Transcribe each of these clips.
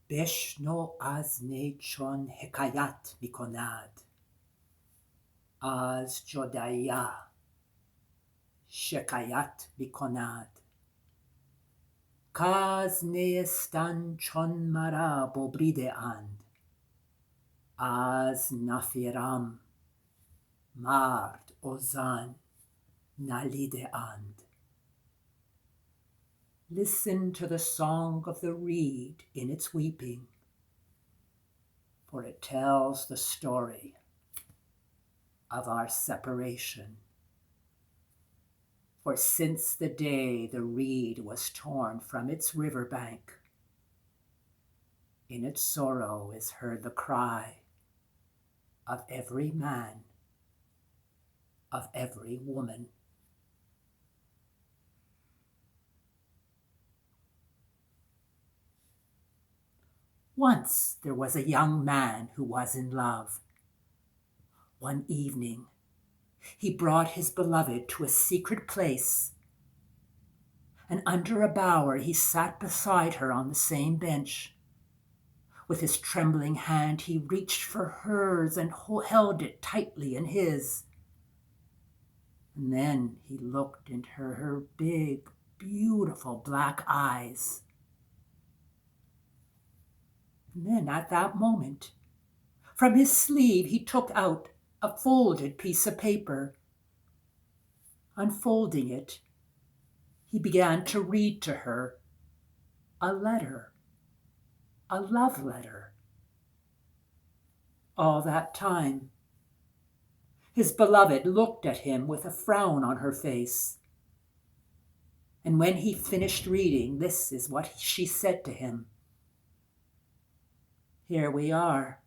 بشنو از نی چون حکایت می کند از جدایی شکایت می کند کاز نیستن چون مرا ببریده اند از نفیرم مرد و زن نلیده اند. Listen to the song of the reed in its weeping, for it tells the story of our separation. For since the day the reed was torn from its river bank, in its sorrow is heard the cry of every man, of every woman. Once there was a young man who was in love. One evening, he brought his beloved to a secret place, and under a bower he sat beside her on the same bench. With his trembling hand he reached for hers and held it tightly in his. And then he looked into her big, beautiful black eyes. And then at that moment, from his sleeve he took out a folded piece of paper. Unfolding it, he began to read to her a letter, a love letter. All that time, his beloved looked at him with a frown on her face. And when he finished reading, this is what she said to him. Here we are.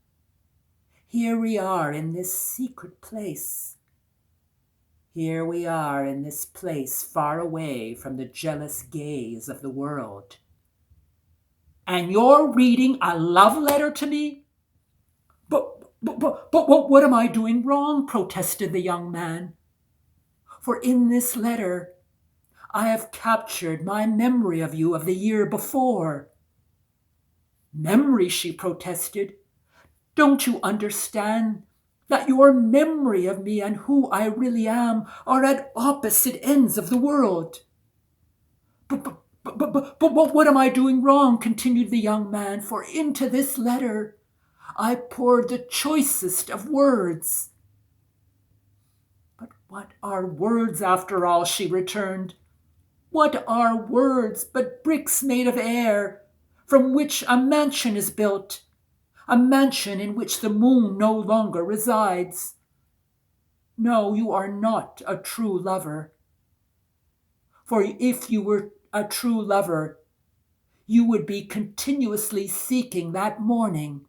Here we are in this secret place. Here we are in this place far away from the jealous gaze of the world. And you're reading a love letter to me? But what am I doing wrong? Protested the young man. For in this letter, I have captured my memory of you of the year before. Memory, she protested. Don't you understand that your memory of me and who I really am are at opposite ends of the world? But what am I doing wrong? Continued the young man, for into this letter I poured the choicest of words. But what are words after all? She returned. What are words but bricks made of air, from which a mansion is built, a mansion in which the moon no longer resides? No, you are not a true lover. For if you were a true lover, you would be continuously seeking that morning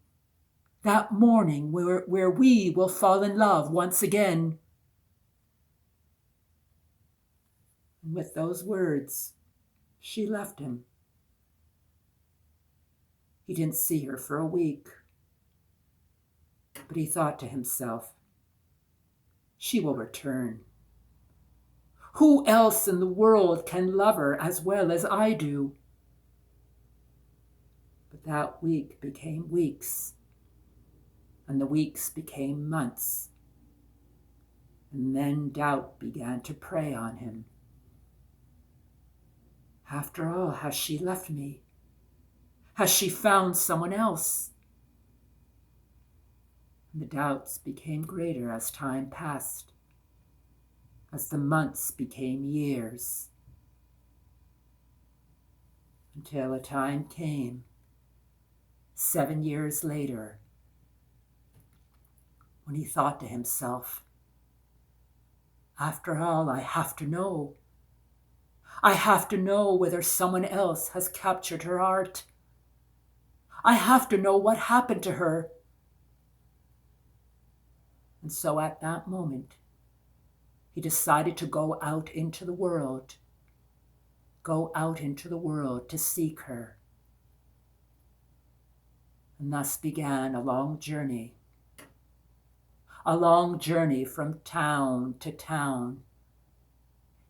where we will fall in love once again. And with those words, she left him. He didn't see her for a week, but he thought to himself, she will return. Who else in the world can love her as well as I do? But that week became weeks, and the weeks became months, and then doubt began to prey on him. After all, has she left me? Has she found someone else? And the doubts became greater as time passed, as the months became years, until a time came, 7 years later, when he thought to himself, after all, I have to know. I have to know whether someone else has captured her heart. I have to know what happened to her. And so at that moment, he decided to go out into the world to seek her. And thus began a long journey from town to town,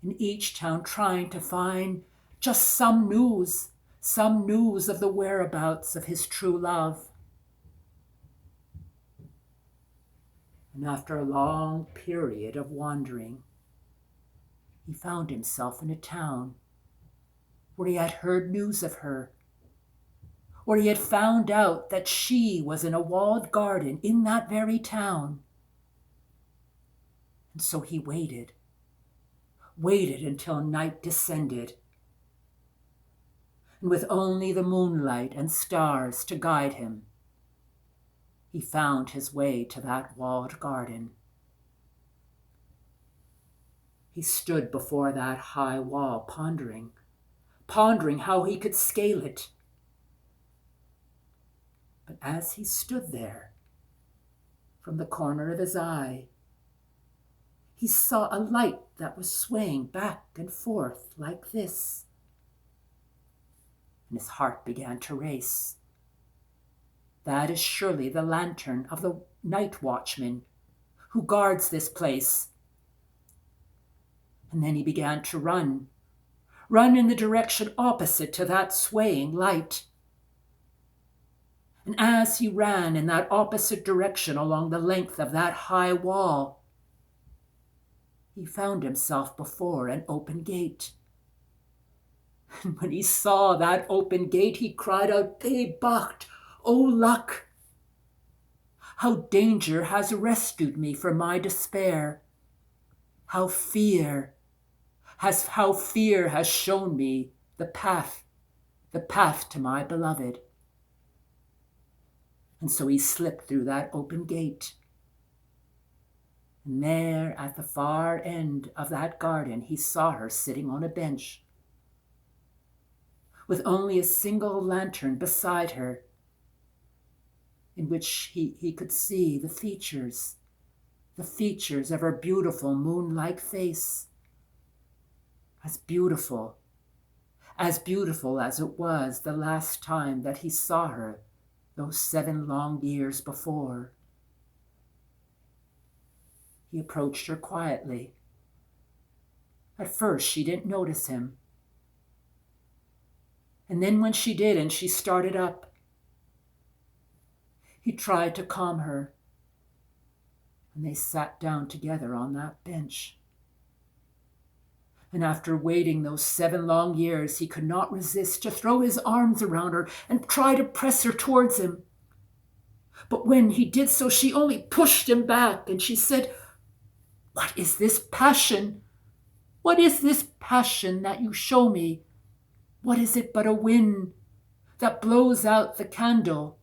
in each town trying to find just some news, some news of the whereabouts of his true love. And after a long period of wandering, he found himself in a town where he had heard news of her, where he had found out that she was in a walled garden in that very town. And so he waited until night descended, and with only the moonlight and stars to guide him, he found his way to that walled garden. He stood before that high wall, pondering how he could scale it. But as he stood there, from the corner of his eye, he saw a light that was swaying back and forth like this. And his heart began to race. That is surely the lantern of the night watchman who guards this place. And then he began to run in the direction opposite to that swaying light. And as he ran in that opposite direction along the length of that high wall, he found himself before an open gate. And when he saw that open gate, he cried out, "Hey, Bacht, O luck! How danger has rescued me from my despair! How fear has shown me the path to my beloved." And so he slipped through that open gate. And there at the far end of that garden, he saw her sitting on a bench, with only a single lantern beside her, in which he could see the features of her beautiful moon-like face, as beautiful as it was the last time that he saw her those 7 long years before. He approached her quietly. At first, she didn't notice him. And then when she did and she started up, he tried to calm her, and they sat down together on that bench. And after waiting those 7 long years, he could not resist to throw his arms around her and try to press her towards him. But when he did so, she only pushed him back, and she said, "What is this passion? What is this passion that you show me? What is it but a wind that blows out the candle?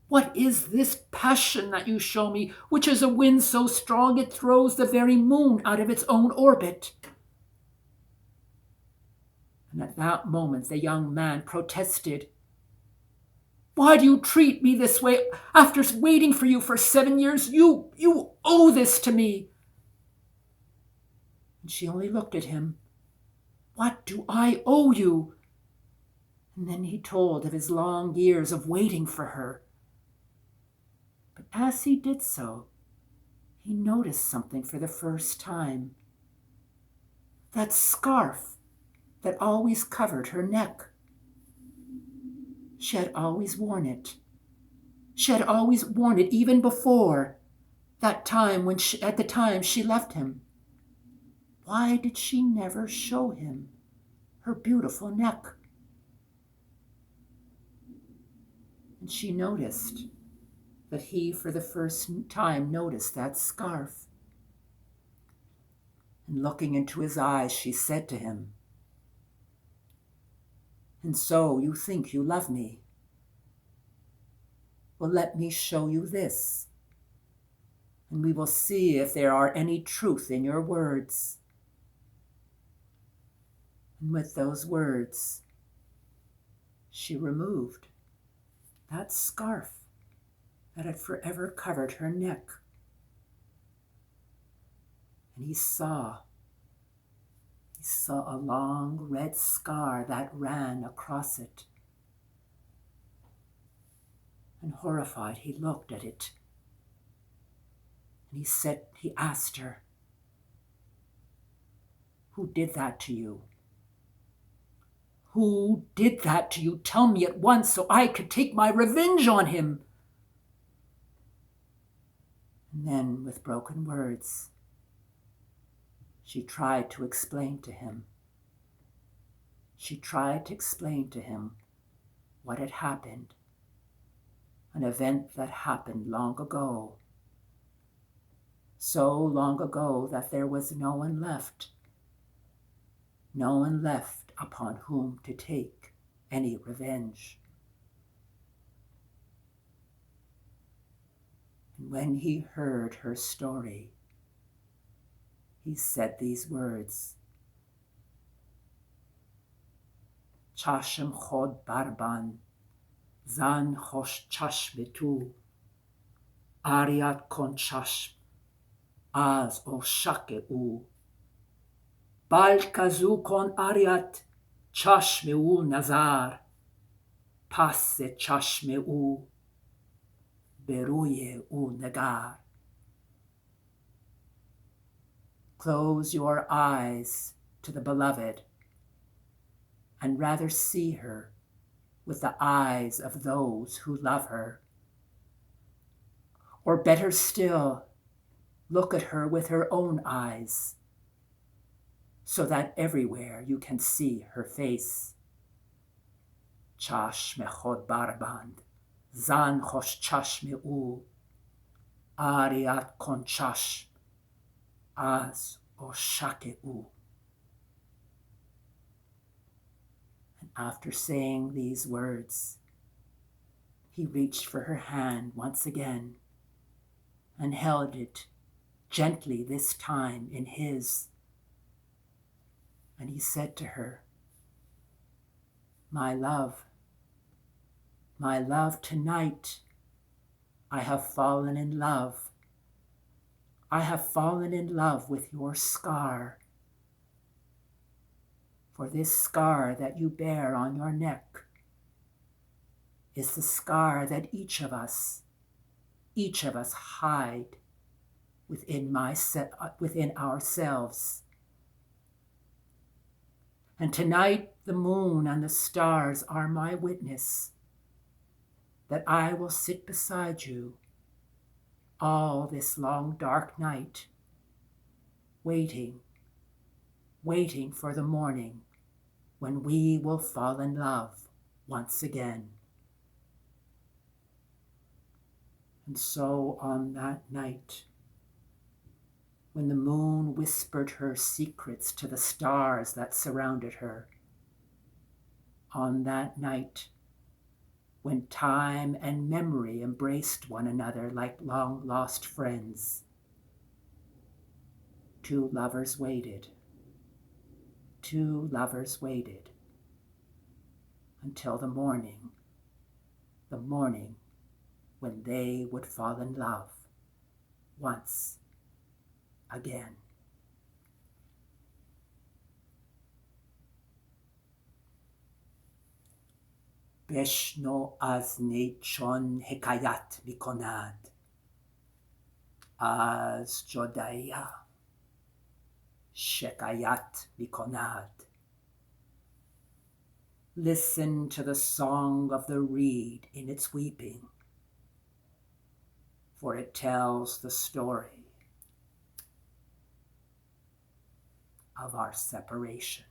What is this passion that you show me, which is a wind so strong it throws the very moon out of its own orbit?" And at that moment, the young man protested. "Why do you treat me this way? After waiting for you for 7 years, you owe this to me." And she only looked at him. "What do I owe you?" And then he told of his long years of waiting for her. But as he did so, he noticed something for the first time. That scarf that always covered her neck. She had always worn it. She had always worn it even before that time at the time she left him. Why did she never show him her beautiful neck? And she noticed that he for the first time noticed that scarf. And looking into his eyes, she said to him, "And so you think you love me? Well, let me show you this, and we will see if there are any truth in your words." And with those words, she removed that scarf that had forever covered her neck. And he saw a long red scar that ran across it. And horrified, he looked at it. And he asked her, "Who did that to you? Who did that to you? Tell me at once so I could take my revenge on him. And then, with broken words, she tried to explain to him. She tried to explain to him what had happened, an event that happened long ago, so long ago that there was no one left upon whom to take any revenge. And when he heard her story, he said these words, Chashem chod barban, zan chosh chashme tu, ariat kon chashme, az o shake u. Bal kazu kon ariat, chashme u nazar, passe chashme u, beruye u nagar. Close your eyes to the beloved, and rather see her with the eyes of those who love her. Or better still, look at her with her own eyes, so that everywhere you can see her face. Chashme chod barband, zan chosh chashme u, ariat kon chash, az o shake u. And after saying these words, he reached for her hand once again and held it gently this time in his. And he said to her, my love, tonight I have fallen in love. I have fallen in love with your scar. For this scar that you bear on your neck is the scar that each of us hide within ourselves. And tonight the moon and the stars are my witness that I will sit beside you all this long dark night, waiting for the morning when we will fall in love once again. And so on that night, when the moon whispered her secrets to the stars that surrounded her, on that night, when time and memory embraced one another like long-lost friends, two lovers waited until the morning when they would fall in love once again. Beshno az chon hekayat mikonad, az jodaya shekayat mikonad. Listen to the song of the reed in its weeping, for it tells the story of our separation.